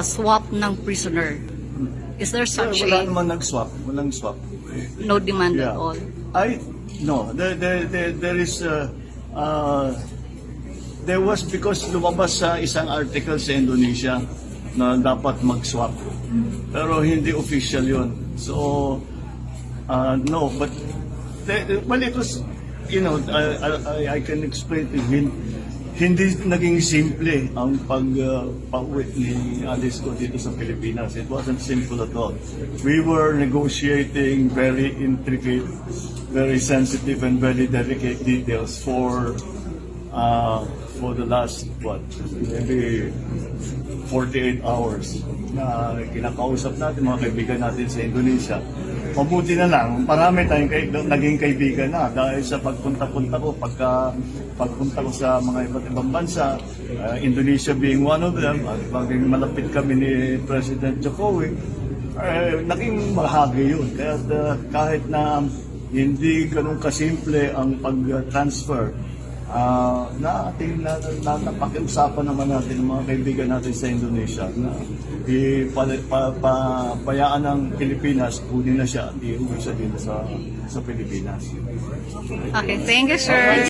swap ng prisoner. Is there such Wala a naman nag-swap. Walang swap. no demand at Yeah. all? No. There is, there was, because lumabas sa isang article sa Indonesia na dapat mag-swap. Pero hindi official yun. So, no, but, well, it was, I can explain to him, hindi naging simple ang pag-uwi ni Alice ko dito sa Pilipinas. It wasn't simple at all. We were negotiating very intricate, very sensitive and very delicate details for the last, maybe 48 hours na kinakausap natin, mga kaibigan natin sa Indonesia. Mabuti na lang, marami tayong naging kaibigan na dahil sa pagpunta-punta ko, pagpunta ko sa mga iba't ibang bansa, Indonesia being one of them, at maging malapit kami ni President Jokowi, naging bahagi yun. Kaya kahit na hindi ganun kasimple ang pag-transfer, napakiusapan naman natin ng mga kaibigan natin sa Indonesia na payaan ng Pilipinas, kunin na siya at iuwi siya dito sa Pilipinas. Okay, thank you, sir.